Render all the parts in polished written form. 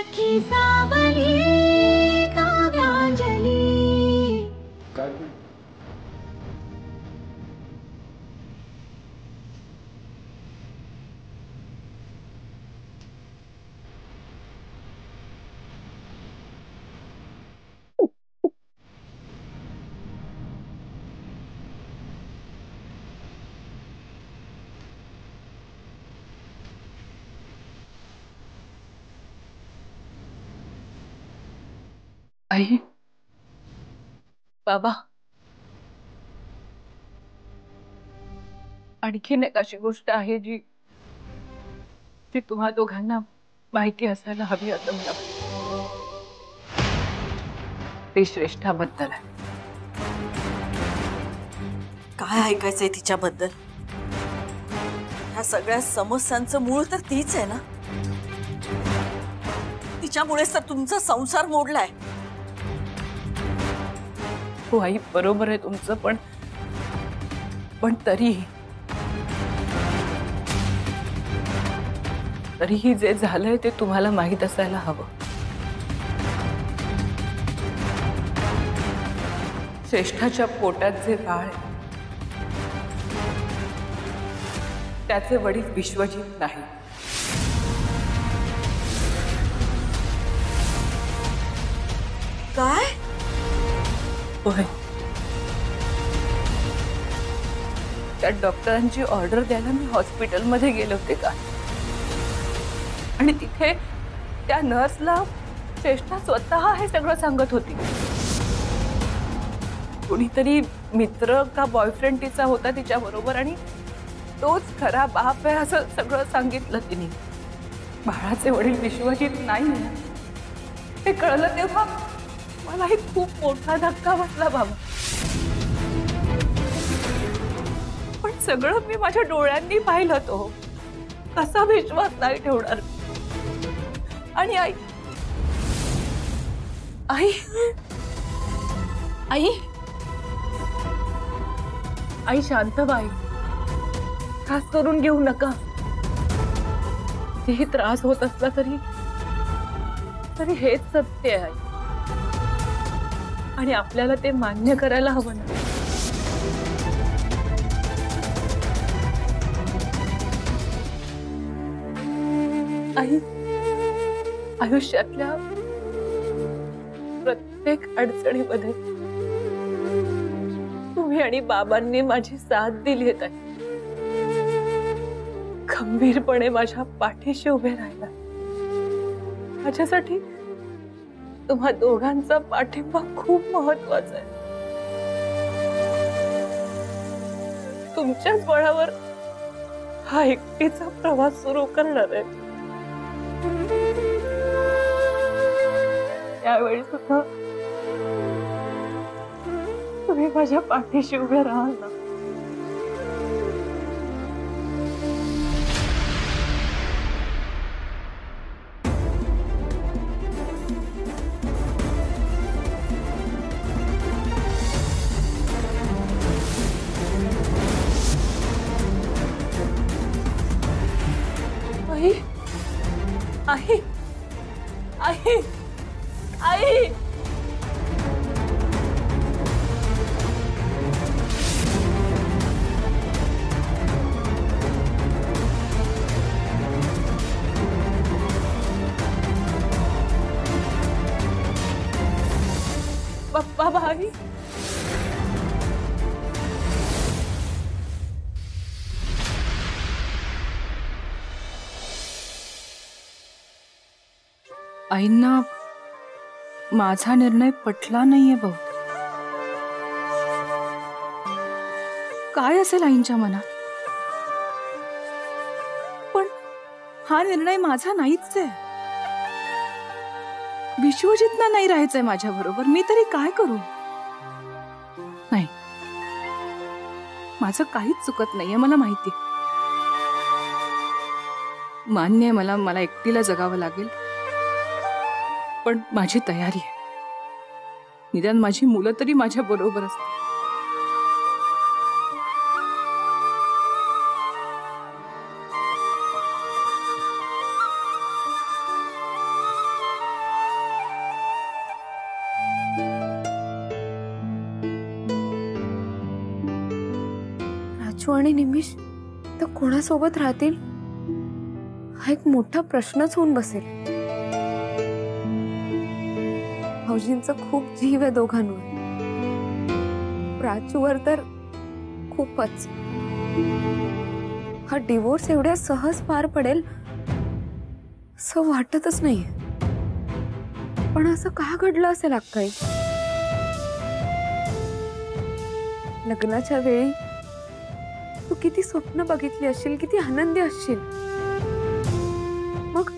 सखी सावली काव्यांजली। आई, बाबा, आणखीन एक अशी गोष्ट आहे जी जी तुम्हा दोघांना माहिती असायला हवी असं मला वाटतं. ती श्रेष्ठाबद्दल आहे. काय ऐकायचंय तिच्याबद्दल? ह्या सगळ्या समस्यांचं मूळ तर तीच आहे ना. तिच्यामुळेच तर तुमचा संसार मोडलाय. हो आई, बरोबर आहे तुमचं, पण तरीही जे झालंय ते तुम्हाला माहित असायला हवं. श्रेष्ठाच्या पोटात जे बाळ आहे त्याचे वडील विश्वजित नाही. काय? होय, त्या डॉक्टरांची ऑर्डर द्यायला मी हॉस्पिटलमध्ये गेले होते का, आणि तिथे त्या नर्सला श्रेष्ठा स्वतः हे सगळं सांगत होती. कोणीतरी मित्र का बॉयफ्रेंड तिचा होता तिच्या बरोबर, आणि तोच खरा बाप आहे असं सगळं सांगितलं तिने. बाळाचे वडील विश्वजित नाही हे कळलं तेव्हा मलाही खूप मोठा धक्का बसला बाबा. पण सगळं मी माझ्या डोळ्यांनी पाहिलं. तो कसा विश्वास नाही ठेवणार. आणि आई आई आई आई शांत बाई, त्रास करून घेऊ नका. कितीही त्रास होत असला तरी हेच सत्य आहे आई, आणि आपल्याला ते मान्य करायला हवं ना. आई, आयुष्यातल्या प्रत्येक अडचणीमध्ये तुम्ही आणि बाबांनी माझी साथ दिली आहे. खंबीरपणे माझ्या पाठीशी उभे राहिला. माझ्यासाठी तुम्हा दोघांचा पाठिंबा खूप महत्वाचा आहे. तुमच्याच बळावर हा एकटीचा प्रवास सुरू करणार आहे. त्यावेळी सुद्धा तुम्ही माझ्या पाठीशी उभे राहाल ना. आई, आई, आई, आई, बाबा, आई, आईंना माझा निर्णय पटला नाहीये बहुतेक. काय असेल आईंच्या मनात? पण हा निर्णय माझा नाहीच आहे. विश्वजितना नाही राहायचंय माझ्या बरोबर. मी तरी काय करू? नाही, माझं काहीच चुकत नाहीये, मला माहितीये. मान्य आहे, मला एकटीला जगावं लागेल, पण माझी तयारी आहे. निदान माझी मुलं तरी माझ्या बरोबर असतील. प्राचू आणि निमिष तर कोणासोबत राहतील हा एक मोठा प्रश्नच होऊन बसेल. भाऊजींचा खूप जीव आहे दोघांवर. प्राचूवर तर खूपच. हा डिवोर्स एवढ्या सहज पार पडेल असं वाटतच नाहीये. पण असं का घडलं असेल अक्काई? लग्नाच्या वेळी तू किती स्वप्न बघितली असशील, किती आनंदी असशील. मग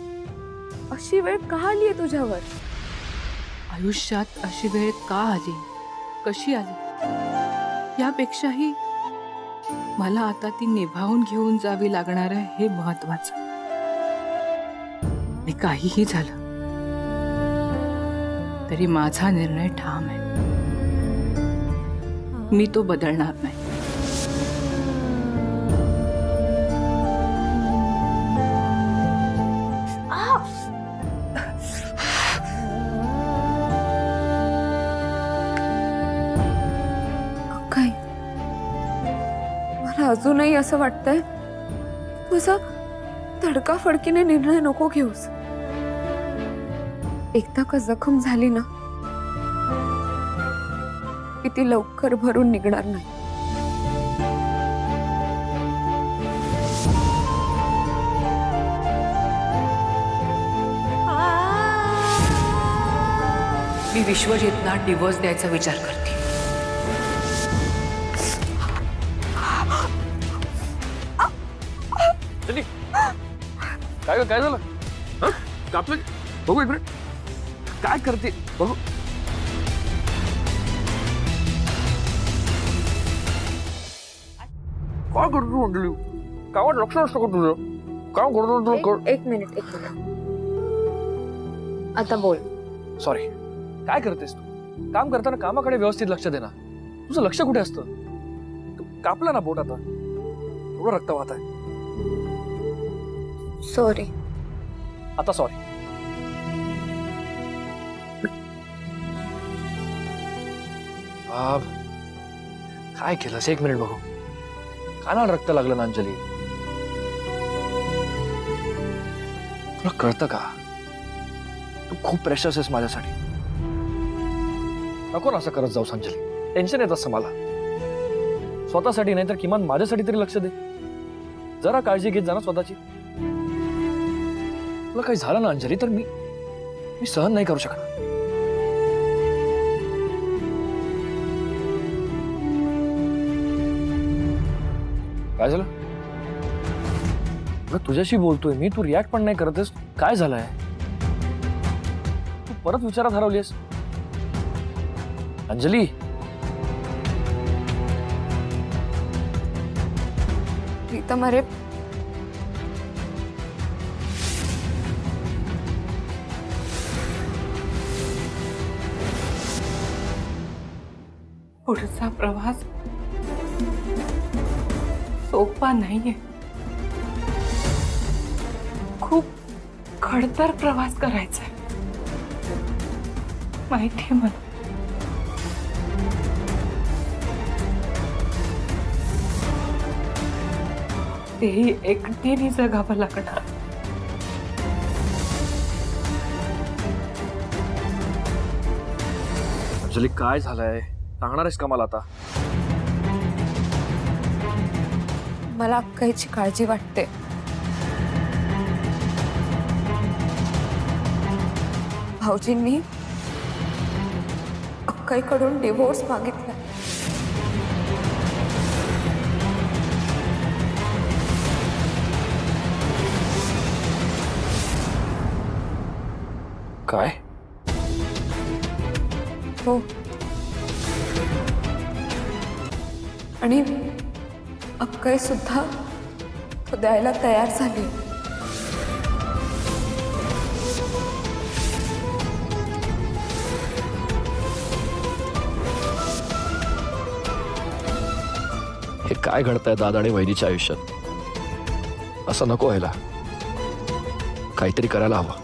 अशी वेळ का आली आहे तुझ्यावर? आयुष्यात अशी वेळ का आली, कशी आली यापेक्षाही मला आता ती निभावून घेऊन जावी लागणार आहे हे महत्वाचं. आणि काहीही झालं तरी माझा निर्णय ठाम आहे. मी तो बदलणार नाही. काय मला अजूनही असं वाटतंय तुझा तडकाफडकीने निर्णय नको घेऊस. एकदा का जखम झाली ना की ती लवकर भरून निघणार नाही. मी विश्वजितना डिवोर्स द्यायचा विचार करते. काय झालं? कापलं? बघू एक मिनिट. काय करते बघू. काय करतो अंजली? कामात लक्ष नसतं का तुझं? काम करतो. एक मिनिट. आता बोल. सॉरी. काय करतेस तू? काम करताना कामाकडे व्यवस्थित लक्ष दे ना. तुझं लक्ष कुठे असतं? तू कापला ना बोट आता. थोडं रक्त वाहत आहे. सॉरी. आता सॉरी. काय केलंस? एक मिनिट बघू. कानाला रक्त लागलं ना अंजली. तुला कळतं का? तू खूप प्रेशर्स आहेस माझ्यासाठी. नको ना असं करत जाऊस अंजली. टेन्शन येत असं मला. स्वतःसाठी नाही तर किमान माझ्यासाठी तरी लक्ष दे. जरा काळजी घेत जा ना स्वतःची. तुला काही झालं ना अंजली तर मी सहन नाही करू शकणार. काय झालं? तुझ्याशी बोलतोय मी, तू रिॲक्ट पण नाही करतेस. काय झालंय? तू परत विचारात हरवलीस अंजली. प्रीतम अरे पुढचा प्रवास सोपा नाहीये. खूप खडतर प्रवास करायचा आहे. माहितीये मला. तेही एकटीने जगावं लागणार. अंजली काय झालंय? सांगणार आहेस का मला आता? मला अक्काईची काळजी वाटते. भाऊजींनी अक्काईकडून डिवोर्स मागितला. काय? हो. आणि अक्काई सुद्धा तो द्यायला तयार झाली. हे काय घडतंय दादा आणि वहिनीच्या आयुष्यात? असं नको व्हायला. काहीतरी करायला हवं.